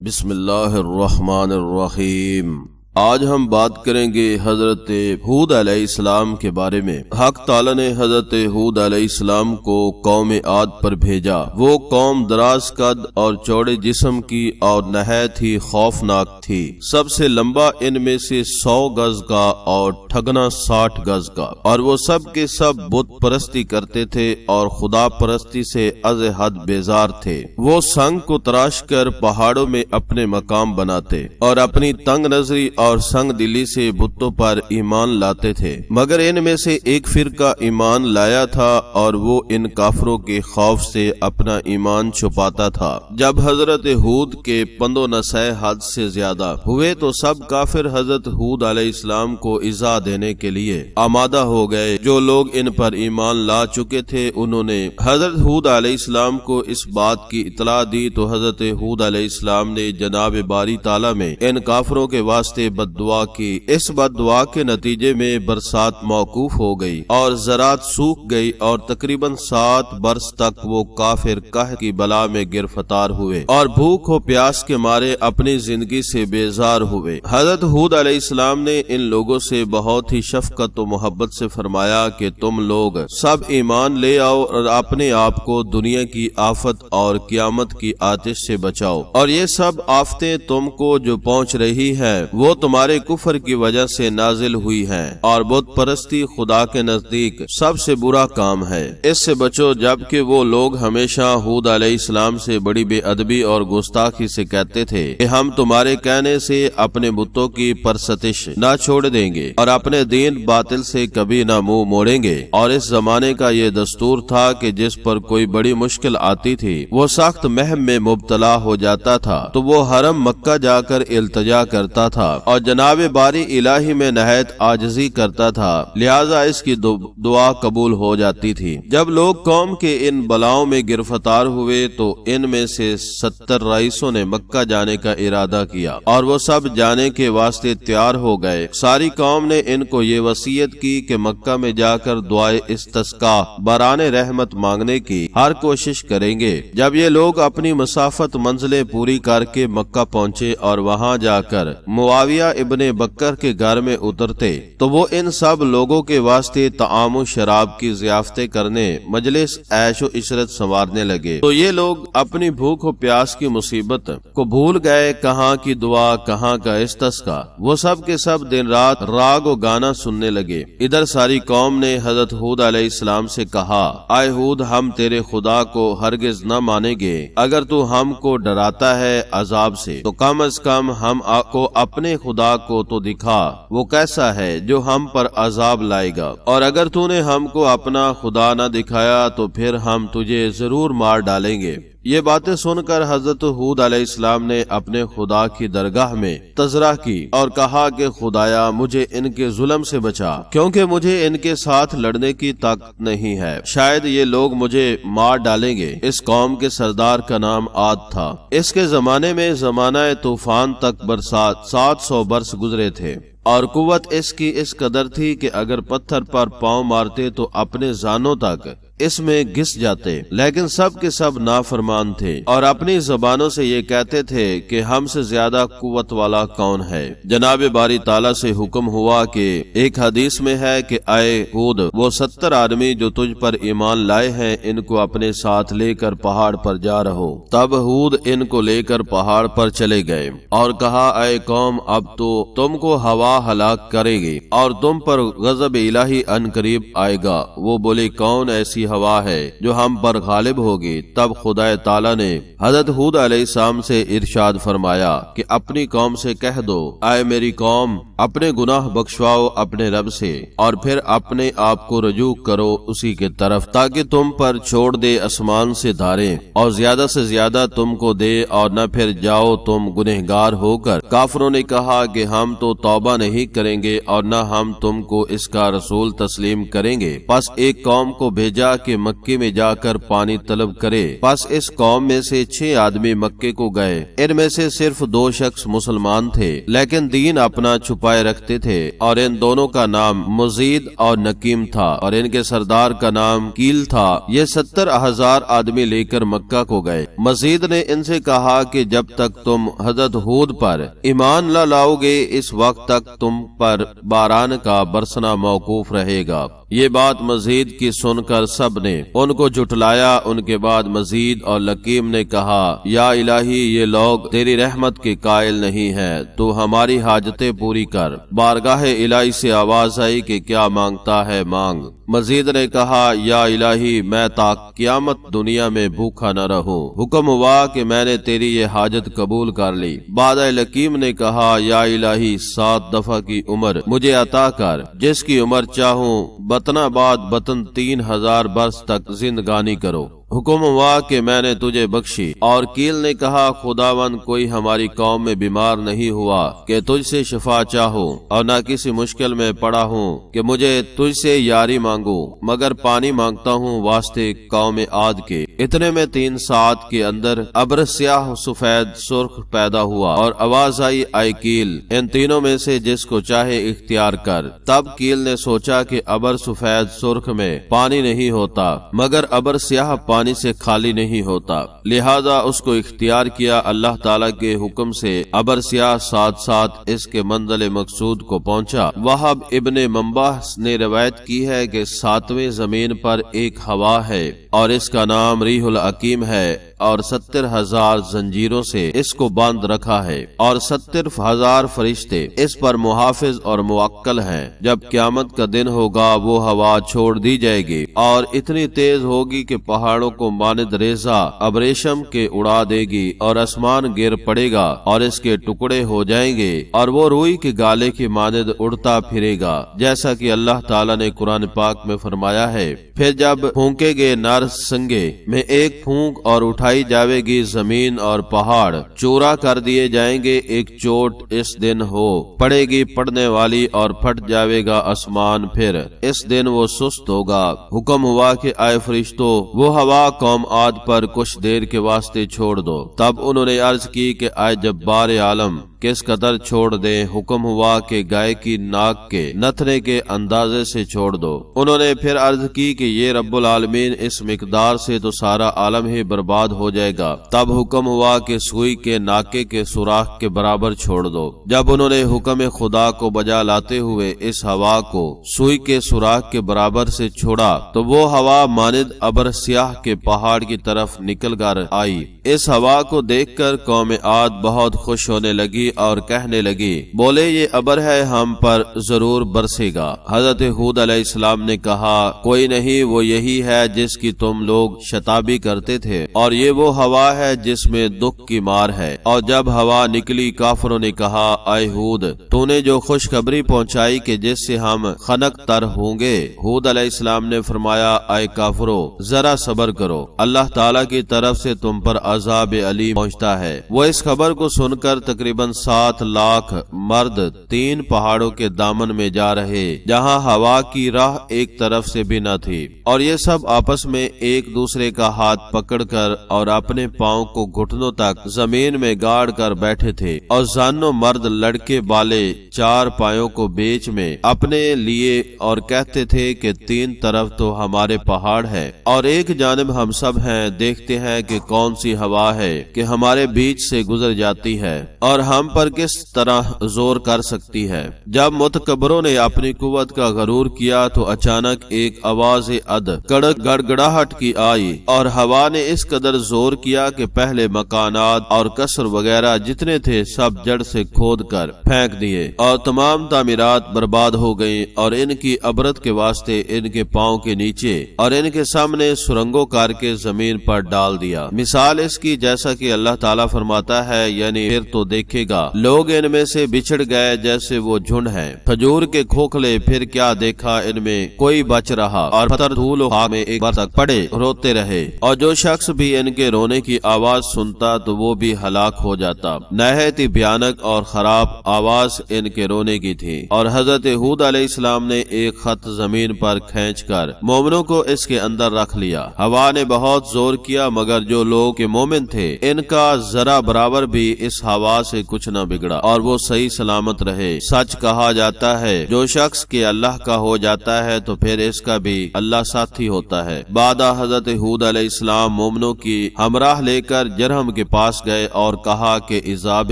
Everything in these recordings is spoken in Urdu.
بسم اللہ الرحمن الرحیم۔ آج ہم بات کریں گے حضرت ہود علیہ السلام کے بارے میں۔ حق تعالی نے حضرت ہود علیہ السلام کو قوم عاد پر بھیجا۔ وہ قوم دراز قد اور چوڑے جسم کی اور نہایت ہی خوفناک تھی۔ سب سے لمبا ان میں سے 100 گز کا اور ٹھگنا 60 گز کا، اور وہ سب کے سب بت پرستی کرتے تھے اور خدا پرستی سے از حد بیزار تھے۔ وہ سنگ کو تراش کر پہاڑوں میں اپنے مقام بناتے اور اپنی تنگ نظری اور سنگ دلی سے بتوں پر ایمان لاتے تھے، مگر ان میں سے ایک فرقہ ایمان لایا تھا اور وہ ان کافروں کے خوف سے اپنا ایمان چھپاتا تھا۔ جب حضرت ہود کے پند و نصیحت حد سے زیادہ ہوئے تو سب کافر حضرت ہود علیہ السلام کو ایذا دینے کے لیے آمادہ ہو گئے۔ جو لوگ ان پر ایمان لا چکے تھے انہوں نے حضرت ہود علیہ السلام کو اس بات کی اطلاع دی تو حضرت ہود علیہ السلام نے جناب باری تعالی میں ان کافروں کے واسطے بد دعا کی۔ اس بد دعا کے نتیجے میں برسات موقوف ہو گئی اور زراعت سوکھ گئی اور تقریباً 7 برس تک وہ کافر قحط کی بلا میں گرفتار ہوئے اور بھوک و پیاس کے مارے اپنی زندگی سے بیزار ہوئے۔ حضرت ہود علیہ السلام نے ان لوگوں سے بہت ہی شفقت و محبت سے فرمایا کہ تم لوگ سب ایمان لے آؤ اور اپنے آپ کو دنیا کی آفت اور قیامت کی آتش سے بچاؤ، اور یہ سب آفتیں تم کو جو پہنچ رہی ہیں وہ تمہارے کفر کی وجہ سے نازل ہوئی ہیں، اور بت پرستی خدا کے نزدیک سب سے برا کام ہے، اس سے بچو۔ جبکہ وہ لوگ ہمیشہ ہود علیہ السلام سے بڑی بے ادبی اور گستاخی سے کہتے تھے کہ ہم تمہارے کہنے سے اپنے بتوں کی پرستش نہ چھوڑ دیں گے اور اپنے دین باطل سے کبھی نہ منہ موڑیں گے۔ اور اس زمانے کا یہ دستور تھا کہ جس پر کوئی بڑی مشکل آتی تھی وہ سخت مہم میں مبتلا ہو جاتا تھا تو وہ حرم مکہ جا کر التجا کرتا تھا اور جناب باری الہی میں نہایت عاجزی کرتا تھا، لہذا اس کی دعا قبول ہو جاتی تھی۔ جب لوگ قوم کے ان بلاؤں میں گرفتار ہوئے تو ان میں سے 70 رئیسوں نے مکہ جانے کا ارادہ کیا اور وہ سب جانے کے واسطے تیار ہو گئے۔ ساری قوم نے ان کو یہ وصیت کی کہ مکہ میں جا کر دعائے استسقاء باران رحمت مانگنے کی ہر کوشش کریں گے۔ جب یہ لوگ اپنی مسافت منزلیں پوری کر کے مکہ پہنچے اور وہاں جا کر معاویہ ابن بکر کے گھر میں اترتے تو وہ ان سب لوگوں کے واسطے طعام و شراب کی ضیافتیں کرنے، مجلس عیش و عشرت سنوارنے لگے تو یہ لوگ اپنی بھوک و پیاس کی مصیبت کو بھول گئے۔ کہاں کی دعا، کہاں کا استسقاء، وہ سب کے سب دن رات راگ و گانا سننے لگے۔ ادھر ساری قوم نے حضرت ہود علیہ السلام سے کہا، اے ہود، ہم تیرے خدا کو ہرگز نہ مانیں گے۔ اگر تو ہم کو ڈراتا ہے عذاب سے تو کم از کم ہم کو اپنے خدا کو تو دکھا، وہ کیسا ہے جو ہم پر عذاب لائے گا، اور اگر تو نے ہم کو اپنا خدا نہ دکھایا تو پھر ہم تجھے ضرور مار ڈالیں گے۔ یہ باتیں سن کر حضرت ہود علیہ السلام نے اپنے خدا کی درگاہ میں تضرع کی اور کہا کہ خدایا مجھے ان کے ظلم سے بچا، کیونکہ مجھے ان کے ساتھ لڑنے کی طاقت نہیں ہے، شاید یہ لوگ مجھے مار ڈالیں گے۔ اس قوم کے سردار کا نام عاد تھا۔ اس کے زمانے میں زمانہ طوفان تک برسات 700 برس گزرے تھے، اور قوت اس کی اس قدر تھی کہ اگر پتھر پر پاؤں مارتے تو اپنے زانوں تک اس میں گھس جاتے، لیکن سب کے سب نافرمان تھے اور اپنی زبانوں سے یہ کہتے تھے کہ ہم سے زیادہ قوت والا کون ہے۔ جناب باری تعالیٰ سے حکم ہوا کہ ایک حدیث میں ہے کہ اے ہود، وہ 70 آدمی جو تجھ پر ایمان لائے ہیں ان کو اپنے ساتھ لے کر پہاڑ پر جا رہو۔ تب ہود ان کو لے کر پہاڑ پر چلے گئے اور کہا، اے قوم، اب تو تم کو ہوا ہلاک کرے گی اور تم پر غضب الہی ان قریب آئے گا۔ وہ بولے، کون ایسی ہوا ہے جو ہم پر غالب ہوگی؟ تب خدا تعالی نے حضرت ہود علیہ السلام سے ارشاد فرمایا کہ اپنی قوم سے کہہ دو، اے میری قوم، اپنے گناہ بخشواؤ اپنے رب سے اور پھر اپنے آپ کو رجوع کرو اسی کے طرف، تاکہ تم پر چھوڑ دے آسمان سے دھاریں اور زیادہ سے زیادہ تم کو دے اور نہ پھر جاؤ تم گنہگار ہو کر۔ کافروں نے کہا کہ ہم تو توبہ نہیں کریں گے اور نہ ہم تم کو اس کا رسول تسلیم کریں گے۔ پس ایک قوم کو بھیجا کہ مکے میں جا کر پانی طلب کرے۔ پس اس قوم میں سے 6 آدمی مکے کو گئے، ان میں سے صرف 2 شخص مسلمان تھے لیکن دین اپنا چھپائے رکھتے تھے، اور ان دونوں کا نام مزید اور نکیم تھا، اور ان کے سردار کا نام کیل تھا۔ یہ 70,000 آدمی لے کر مکہ کو گئے۔ مزید نے ان سے کہا کہ جب تک تم حضرت ہود پر ایمان نہ لاؤ گے اس وقت تک تم پر باران کا برسنا موقوف رہے گا۔ یہ بات مزید کی سن کر سب نے ان کو جھٹلایا۔ ان کے بعد مزید اور لکیم نے کہا، یا الہی یہ لوگ تیری رحمت کے قائل نہیں ہیں، تو ہماری حاجتیں پوری کر۔ بارگاہ الہی سے آواز آئی کہ کیا مانگتا ہے مانگ۔ مزید نے کہا، یا الہی میں تا قیامت دنیا میں بھوکا نہ رہوں۔ حکم ہوا کہ میں نے تیری یہ حاجت قبول کر لی۔ بعد لکیم نے کہا، یا الہی 7 دفعہ کی عمر مجھے عطا کر، جس کی عمر چاہوں بطن بعد بطن 3000 برس تک زندگانی کرو۔ حکم ہوا کہ میں نے تجھے بخشی۔ اور کیل نے کہا، خداوند کوئی ہماری قوم میں بیمار نہیں ہوا کہ تجھ سے شفا چاہو، اور نہ کسی مشکل میں پڑا ہوں کہ مجھے تجھ سے یاری مانگو، مگر پانی مانگتا ہوں واسطے قوم عاد کے۔ اتنے میں 3 ساعت کے اندر ابر سیاہ سفید سرخ پیدا ہوا، اور آواز آئی، اے کیل ان تینوں میں سے جس کو چاہے اختیار کر۔ تب کیل نے سوچا کہ ابر سفید سرخ میں پانی نہیں ہوتا، مگر ابر سیاہ پانی سے خالی نہیں ہوتا، لہذا اس کو اختیار کیا۔ اللہ تعالیٰ کے حکم سے ابر سیاہ ساتھ ساتھ اس کے منزل مقصود کو پہنچا۔ وہب ابن منبح نے روایت کی ہے کہ 7ویں زمین پر ایک ہوا ہے اور اس کا نام ریح العقیم ہے، اور 70,000 زنجیروں سے اس کو باندھ رکھا ہے، اور 70,000 فرشتے اس پر محافظ اور موکل ہیں۔ جب قیامت کا دن ہوگا وہ ہوا چھوڑ دی جائے گی اور اتنی تیز ہوگی کہ پہاڑوں کو مانند ریزہ ابریشم کے اڑا دے گی، اور آسمان گر پڑے گا اور اس کے ٹکڑے ہو جائیں گے، اور وہ روئی کے گالے کے مانند اڑتا پھرے گا، جیسا کہ اللہ تعالیٰ نے قرآن پاک میں فرمایا ہے۔ پھر جب پھونکے گے نر سنگے میں ایک پھونک اور اٹھائی جاوے گی زمین اور پہاڑ چورا کر دیے جائیں گے، ایک چوٹ اس دن ہو پڑے گی پڑنے والی، اور پھٹ جاوے گا آسمان، پھر اس دن وہ سست ہوگا۔ حکم ہوا کہ اے فرشتو وہ ہوا قوم عاد پر کچھ دیر کے واسطے چھوڑ دو۔ تب انہوں نے عرض کی کہ اے جبار عالم کس قدر چھوڑ دیں؟ حکم ہوا کہ گائے کی ناک کے نتنے کے اندازے سے چھوڑ دو۔ انہوں نے پھر عرض کی کہ یہ رب العالمین اس مقدار سے تو سارا عالم ہی برباد ہو جائے گا۔ تب حکم ہوا کہ سوئی کے ناکے کے سوراخ کے برابر چھوڑ دو۔ جب انہوں نے حکم خدا کو بجا لاتے ہوئے اس ہوا کو سوئی کے سوراخ کے برابر سے چھوڑا تو وہ ہوا مانند ابر سیاہ کے پہاڑ کی طرف نکل کر آئی۔ اس ہوا کو دیکھ کر قوم عاد بہت خوش ہونے لگی اور کہنے لگی، بولے یہ ابر ہے، ہم پر ضرور برسے گا۔ حضرت ہود علیہ السلام نے کہا، کوئی نہیں، وہ یہی ہے جس کی تم لوگ شتابی کرتے تھے، اور یہ وہ ہوا ہے جس میں دکھ کی مار ہے۔ اور جب ہوا نکلی کافروں نے کہا، اے ہود تو نے جو خوشخبری پہنچائی کہ جس سے ہم خنک تر ہوں گے۔ ہود علیہ السلام نے فرمایا، اے کافرو ذرا صبر کرو، اللہ تعالیٰ کی طرف سے تم پر عذاب علیم پہنچتا ہے۔ وہ اس خبر کو سن کر تقریباً 7 لاکھ مرد 3 پہاڑوں کے دامن میں جا رہے جہاں ہوا کی راہ ایک طرف سے بھی نہ تھی، اور یہ سب آپس میں ایک دوسرے کا ہاتھ پکڑ کر اور اپنے پاؤں کو گھٹنوں تک زمین میں گاڑ کر بیٹھے تھے، اور زانوں مرد لڑکے بالے 4 پایوں کو بیچ میں اپنے لیے، اور کہتے تھے کہ 3 طرف تو ہمارے پہاڑ ہے اور ایک جانب ہم سب ہیں، دیکھتے ہیں کہ کون سی ہوا ہے کہ ہمارے بیچ سے گزر جاتی ہے اور ہم پر کس طرح زور کر سکتی ہے۔ جب متکبروں نے اپنی قوت کا غرور کیا تو اچانک ایک آواز عد کڑک گڑگڑاہٹ کی آئی، اور ہوا نے اس قدر زور کیا کہ پہلے مکانات اور قصر وغیرہ جتنے تھے سب جڑ سے کھود کر پھینک دیے، اور تمام تعمیرات برباد ہو گئیں، اور ان کی عبرت کے واسطے ان کے پاؤں کے نیچے اور ان کے سامنے سرنگوں کر کے زمین پر ڈال دیا۔ مثال اس کی جیسا کہ اللہ تعالیٰ فرماتا ہے، یعنی پھر تو دیکھے گا دیکھا لوگ ان میں سے بچھڑ گئے جیسے وہ جھنڈ ہیں، کھجور کے کھوکھلے پھر کیا دیکھا ان میں کوئی بچ رہا، اور پتھر دھول و خاک میں ایک بار تک پڑے روتے رہے، اور جو شخص بھی ان کے رونے کی آواز سنتا تو وہ بھی ہلاک ہو جاتا۔ نہایت ہی بھیانک اور خراب آواز ان کے رونے کی تھی، اور حضرت ہود علیہ السلام نے ایک خط زمین پر کھینچ کر مومنوں کو اس کے اندر رکھ لیا۔ ہوا نے بہت زور کیا مگر جو لوگ کے مومن تھے ان کا ذرا برابر بھی اس ہوا سے کچھ نہ بگڑا، اور وہ صحیح سلامت رہے۔ سچ کہا جاتا ہے جو شخص کے اللہ کا ہو جاتا ہے تو پھر اس کا بھی اللہ ساتھی ہوتا ہے۔ بعد حضرت ہود علیہ السلام مومنوں کی ہمراہ لے کر جرہم کے پاس گئے اور کہا کہ عذاب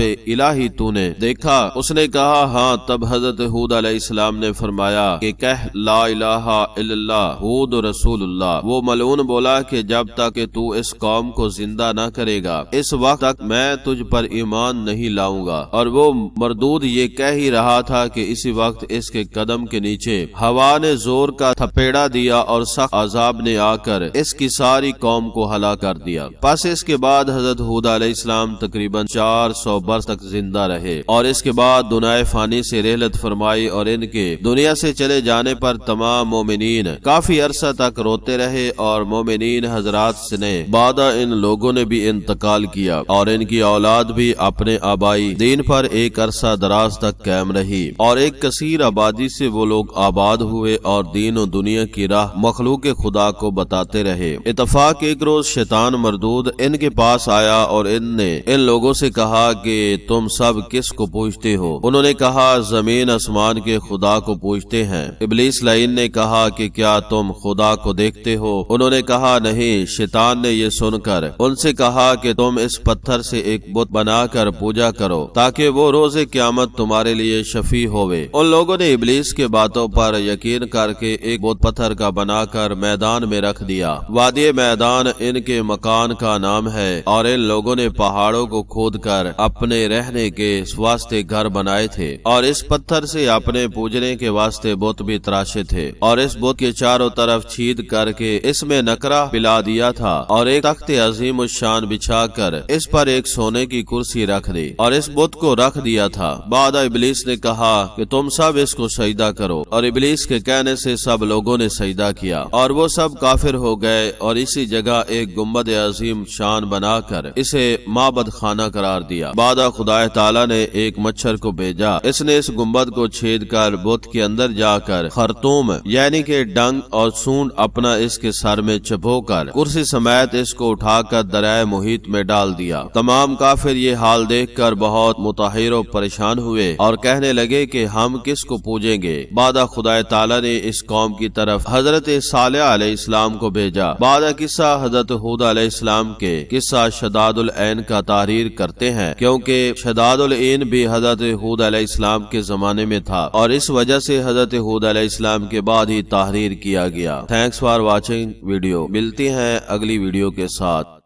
الہی تو نے دیکھا؟ اس نے کہا ہاں۔ تب حضرت ہود علیہ السلام نے فرمایا کہ کہہ لا الہ الا اللہ ہود رسول اللہ۔ وہ ملعون بولا کہ جب تک کہ تو اس قوم کو زندہ نہ کرے گا اس وقت تک میں تجھ پر ایمان نہیں لاؤں گا۔ اور وہ مردود یہ کہہ ہی رہا تھا کہ اسی وقت اس کے قدم کے نیچے ہوا نے زور کا تھپیڑا دیا اور سخت عذاب نے آ کر اس کی ساری قوم کو ہلاک کر دیا۔ پس اس کے بعد حضرت ہود علیہ السلام تقریباً 400 برس تک زندہ رہے، اور اس کے بعد دنیا فانی سے رحلت فرمائی، اور ان کے دنیا سے چلے جانے پر تمام مومنین کافی عرصہ تک روتے رہے، اور مومنین حضرات نے بعد ان لوگوں نے بھی انتقال کیا، اور ان کی اولاد بھی اپنے آبائی دین پر ایک عرصہ دراز تک قائم رہی، اور ایک کثیر آبادی سے وہ لوگ آباد ہوئے اور دین و دنیا کی راہ مخلوق خدا کو بتاتے رہے۔ اتفاق ایک روز شیطان مردود ان کے پاس آیا اور ان نے ان لوگوں سے کہا کہ تم سب کس کو پوجتے ہو؟ انہوں نے کہا زمین آسمان کے خدا کو پوجتے ہیں۔ ابلیس لعین نے کہا کہ کیا تم خدا کو دیکھتے ہو؟ انہوں نے کہا نہیں۔ شیطان نے یہ سن کر ان سے کہا کہ تم اس پتھر سے ایک بت بنا کر پوجا کرو تاکہ وہ روز قیامت تمہارے لیے شفیع ہوئے۔ ان لوگوں نے ابلیس کے باتوں پر یقین کر کے ایک بت پتھر کا بنا کر میدان میں رکھ دیا۔ وادی میدان ان کے مکان کا نام ہے، اور ان لوگوں نے پہاڑوں کو کھود کر اپنے رہنے کے واسطے گھر بنائے تھے، اور اس پتھر سے اپنے پوجنے کے واسطے بت بھی تراشے تھے، اور اس بت کے چاروں طرف چھید کر کے اس میں نکرہ پلا دیا تھا، اور ایک تخت عظیم الشان بچھا کر اس پر ایک سونے کی کرسی رکھ دی، اور اس بت کو رکھ دیا تھا۔ بعد ابلیس نے کہا کہ تم سب اس کو سجدہ کرو، اور ابلیس کے کہنے سے سب لوگوں نے سجدہ کیا، اور وہ سب کافر ہو گئے، اور اسی جگہ ایک گنبد عظیم شان بنا کر اسے معبد خانہ قرار دیا۔ بعد خدا تعالی نے ایک مچھر کو بھیجا، اس نے اس گنبد کو چھید کر بت کے اندر جا کر خرطوم یعنی کہ ڈنگ اور سونڈ اپنا اس کے سر میں چبو کر کرسی سمیت اس کو اٹھا کر دریائے محیط میں ڈال دیا۔ تمام کافر یہ حال دیکھ کر بہت متحیر و پریشان ہوئے اور کہنے لگے کہ ہم کس کو پوجیں گے۔ بعد خدا تعالی نے اس قوم کی طرف حضرت صالح علیہ السلام کو بھیجا۔ بعد قصہ حضرت ہود علیہ السلام کے قصہ شداد العین کا تحریر کرتے ہیں، کیونکہ شداد العین بھی حضرت ہود علیہ السلام کے زمانے میں تھا، اور اس وجہ سے حضرت ہود علیہ السلام کے بعد ہی تحریر کیا گیا۔ Thanks for watching video. ملتی ہیں اگلی ویڈیو کے ساتھ۔